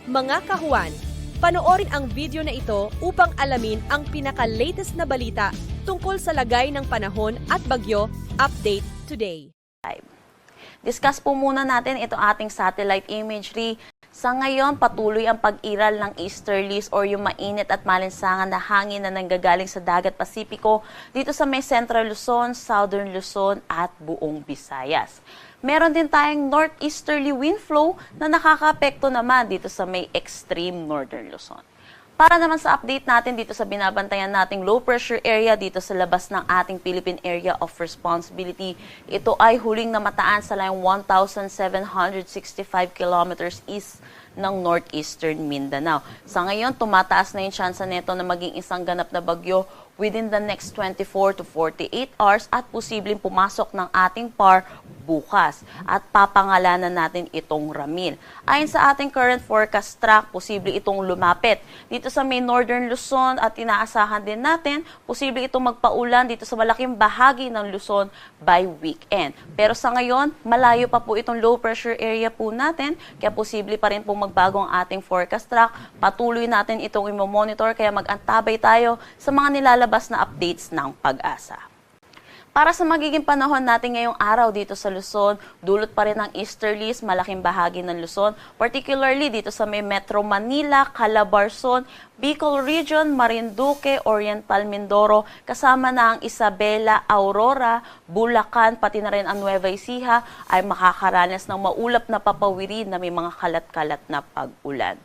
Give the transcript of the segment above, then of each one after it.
Mga kahuan, panoorin ang video na ito upang alamin ang pinaka-latest na balita tungkol sa lagay ng panahon at bagyo. Update today. Discuss po muna natin ito ating satellite imagery. Sa ngayon, patuloy ang pag-iral ng easterlies or yung mainit at malinsangan na hangin na nanggagaling sa dagat Pasipiko dito sa may Central Luzon, Southern Luzon at buong Visayas. Meron din tayong northeasterly wind flow na nakakaapekto naman dito sa may extreme northern Luzon. Para naman sa update natin dito sa binabantayan nating low pressure area dito sa labas ng ating Philippine Area of Responsibility, ito ay huling namataan sa layong 1,765 kilometers east ng northeastern Mindanao. Sa ngayon, tumataas na yung tsansa nito na maging isang ganap na bagyo within the next 24 to 48 hours at posibleng pumasok ng ating PAR bukas at papangalanan natin itong Ramil. Ayon sa ating current forecast track, posible itong lumapit dito sa may northern Luzon at inaasahan din natin posible itong magpaulan dito sa malaking bahagi ng Luzon by weekend. Pero sa ngayon, malayo pa po itong low pressure area po natin, kaya posible pa rin pong magbago ang ating forecast track. Patuloy natin itong i-monitor kaya mag-antabay tayo sa mga nilalabas na updates ng Pag-asa. Para sa magiging panahon natin ngayong araw dito sa Luzon, dulot pa rin ng easterlies, malaking bahagi ng Luzon, particularly dito sa may Metro Manila, Calabarzon, Bicol Region, Marinduque, Oriental Mindoro, kasama na ang Isabela, Aurora, Bulacan, pati na rin ang Nueva Ecija ay makakaranas ng maulap na papawirin na may mga kalat-kalat na pag-ulan.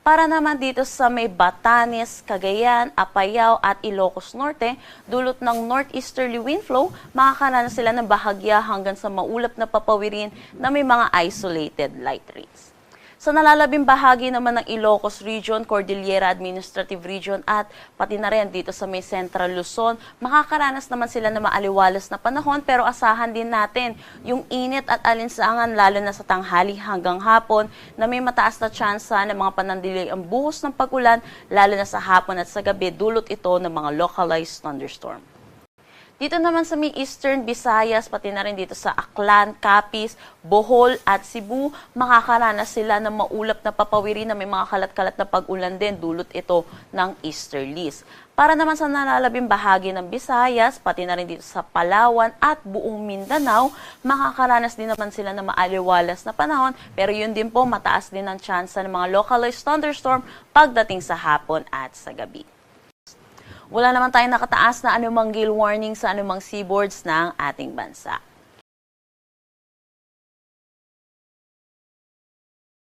Para naman dito sa may Batanes, Cagayan, Apayao at Ilocos Norte, dulot ng northeasterly wind flow, makakaranas sila ng bahagya hanggang sa maulap na papawirin na may mga isolated light rains. Sa nalalabing bahagi naman ng Ilocos Region, Cordillera Administrative Region at pati na rin dito sa may Central Luzon, makakaranas naman sila ng maaliwalas na panahon pero asahan din natin yung init at alinsangan lalo na sa tanghali hanggang hapon na may mataas na tsansa ng mga panandili ang buhos ng pag-ulan lalo na sa hapon at sa gabi dulot ito ng mga localized thunderstorm. Dito naman sa may Eastern Visayas, pati na rin dito sa Aklan, Capiz, Bohol at Cebu, makakaranas sila ng maulap na papawirin na may mga kalat-kalat na pag-ulan din, dulot ito ng easterlies. Para naman sa nalalabing bahagi ng Visayas, pati na rin dito sa Palawan at buong Mindanao, makakaranas din naman sila ng maaliwalas na panahon, pero yun din po mataas din ang tsansa ng mga localized thunderstorm pagdating sa hapon at sa gabi. Wala naman tayong nakataas na anumang gale warning sa anumang seaboards ng ating bansa.